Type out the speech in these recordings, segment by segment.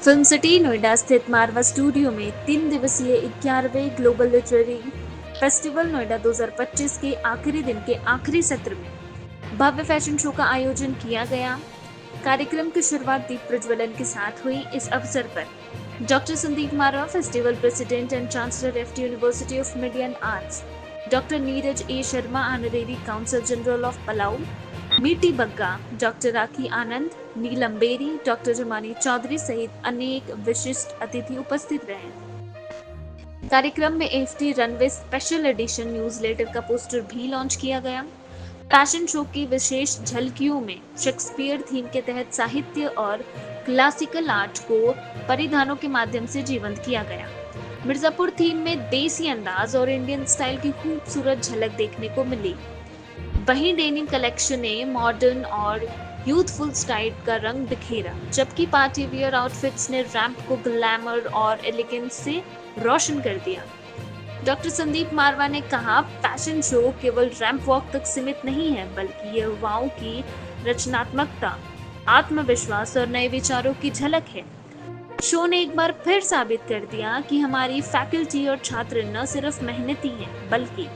Film city Noida स्थित मारवा studio में 3 दिवसीय 11वें ग्लोबल लिटरेरी फेस्टिवल नोएडा 2025 के आखिरी दिन के आखिरी सत्र में भव्य फैशन शो का आयोजन किया गया। कार्यक्रम की शुरुआत दीप प्रज्वलन के साथ हुई। इस अवसर पर doctor Sandeep Marwah, festival president and chancellor FT university of media and arts, doctor Neeraj A Sharma, honorary council general of Palau, Meeti Bagga, doctor Rakhi Anand, Neelam Beri, doctor Jamani Chaudhary सहित अनेक विशिष्ट अतिथि उपस्थित रहे। कार्यक्रम में FT runway special edition newsletter का पोस्टर भी लॉन्च किया गया। फैशन शो की विशेष झलकियों में शेक्सपियर थीम के तहत साहित्य और क्लासिकल आर्ट को परिधानों के माध्यम से जीवंत किया गया। मिर्जापुर थीम में देसी अंदाज और इंडियन स्टाइल की खूबसूरत झलक देखने को मिली। वहीं डेनिम कलेक्शन ने मॉडर्न और यूथफुल स्टाइल का रंग बिखेरा, जबकि पार्टी वियर आउटफिट्स ने रैंप को ग्लैमर और एलिगेंस से रोशन कर दिया। डॉक्टर संदीप मारवा ने कहा, फैशन शो केवल रैंप वॉक तक सीमित नहीं है, बल्कि ये युवाओं की रचनात्मकता, आत्मविश्वास और नए विचारों की झलक है। शो ने एक बार फिर साबित कर दिया कि हमारी फैकल्टी और छात्र न सिर्फ मेहनती हैं, बल्कि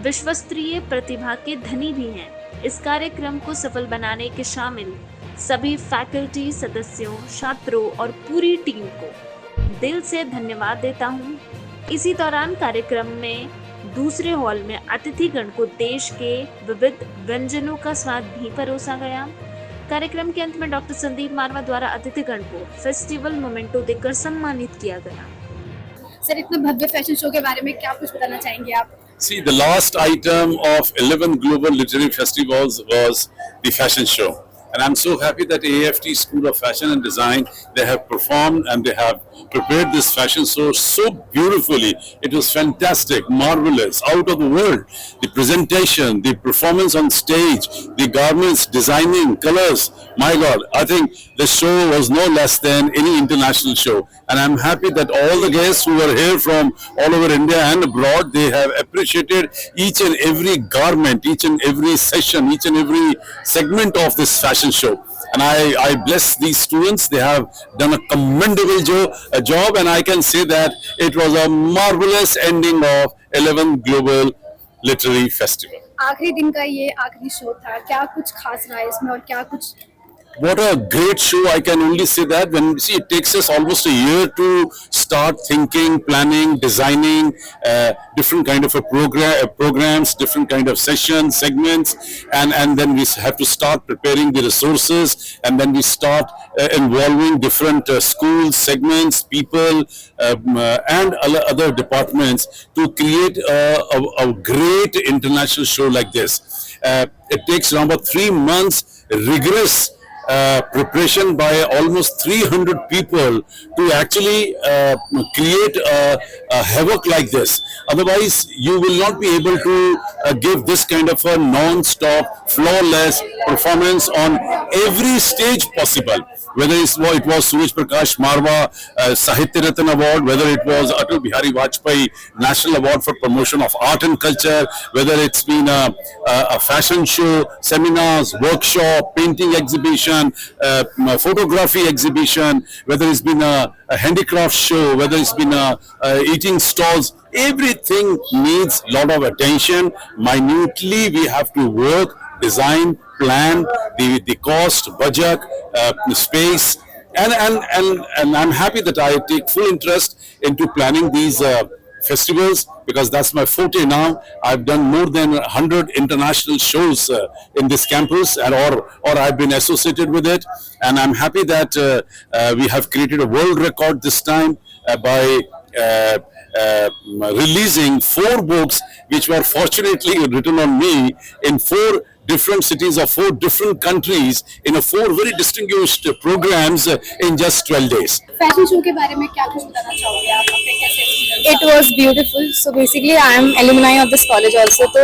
विश्वस्तरीय प्रतिभा के धनी भी हैं। इस कार्यक्रम को सफल बनाने के शामिल सभी फैकल्टी सदस्यों, छात्रों और पूरी टीम को दिल से धन्यवाद देता हूं। इसी दौरान कार्यक्रम में दूसरे हॉल में अतिथिगण को देश के विविध व्यंजनों का स्वाद भी परोसा गया। कार्यक्रम के अंत में डॉक्टर संदीप मारवा द्वारा अतिथिगण को फेस्टिवल मोमेंटो देकर सम्मानित किया गया। सर, इतने भव्य फैशन शो के बारे में क्या कुछ बताना चाहेंगे आप? See, the last item of 11 Global Literary Festivals was the fashion show. And I'm so happy that AFT School of Fashion and Design, they have performed and they have prepared this fashion show so beautifully. It was fantastic, marvelous, out of the world. The presentation, the performance on stage, the garments, designing, colors. My God, I think the show was no less than any international show. And I'm happy that all the guests who were here from all over India and abroad, they have appreciated each and every garment, each and every session, each and every segment of this fashion show. And I bless these students. They have done a commendable job, and I can say that it was a marvelous ending of 11th Global Literary Festival. आखिरी दिन का ये आखिरी show था, क्या कुछ खास रहा है इसमें और क्या कुछ? What a great show. I can only say that when see it takes us almost a year to start thinking, planning, designing different kind of programs, different kind of sessions, segments, and then we have to start preparing the resources, and then we start involving different schools, segments, people, and other departments to create a great international show like this. It takes around about 3 months rigorous preparation by almost 300 people to actually create a havoc like this. Otherwise, you will not be able to give this kind of a non-stop, flawless performance on every stage possible. Whether it was Suraj Prakash Marwa Sahitya Ratan Award, whether it was Atal Bihari Vajpayee National Award for Promotion of Art and Culture, whether it's been a fashion show, seminars, workshop, painting exhibition, photography exhibition, whether it's been a handicraft show, whether it's been eating stalls, everything needs a lot of attention. Minutely we have to work, design, plan the cost, budget, space, and I'm happy that I take full interest into planning these festivals, because that's my forte now. I've done more than 100 international shows in this campus, or I've been associated with it, and I'm happy that we have created a world record this time by releasing 4 books which were fortunately written on me in 4 different cities of 4 different countries in 4 very distinguished programs in just 12 days. Fashion show के बारे में क्या कुछ बताना चाहोगे आप? आपके कैसे? It was beautiful. So basically, I am alumni of this college also. तो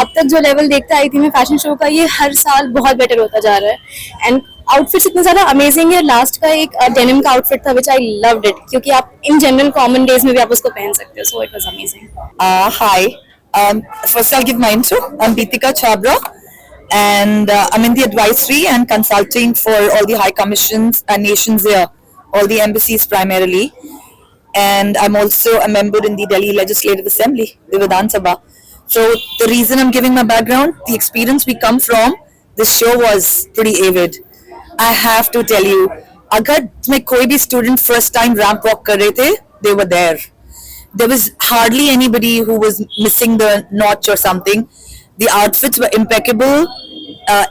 अब तक जो लेवल देखते आई थी मैं फैशन शो का, ये हर साल बहुत बेटर होता जा रहा है। एंड आउटफिट्स इतने ज़्यादा अमेजिंग है। लास्ट का एक डेनिम का आउटफिट था विच आई लव्ड इट, क्योंकि आप इन जनरल कॉमन डेज में भी आप उसको पहन सकते हो। So it was amazing. Hi. First I'll give my intro. I'm Deepika Chabra, and I'm in the advisory and consulting for all the high commissions and nations here all the embassies primarily, and I'm also a member in the Delhi Legislative Assembly, the Vidhan Sabha. So the reason I'm giving my background, the experience we come from, this show was pretty avid. I have to tell you, अगर मैं कोई भी student first time ramp walk कर रहे थे, they were there. There was hardly anybody who was missing the notch or something. The outfits were impeccable,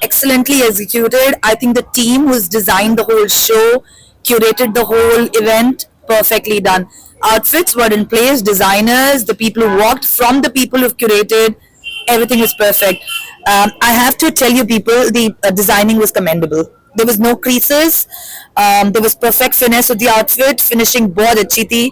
excellently executed. I think the team who's designed the whole show, curated the whole event, perfectly done. Outfits were in place, designers, the people who walked from the people who've curated, everything was perfect. I have to tell you people, the designing was commendable. There was no creases, there was perfect finesse of the outfit, finishing बहुत अच्छी थी.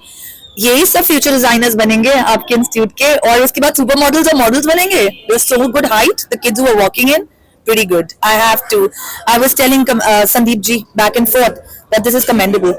यही सब future designers बनेंगे आपके institute के, और उसके बाद सुपर मॉडल्स और मॉडल्स बनेंगे. They're so good height, the kids who are walking in, pretty good. I was telling Sandeep ji back and forth that this is commendable.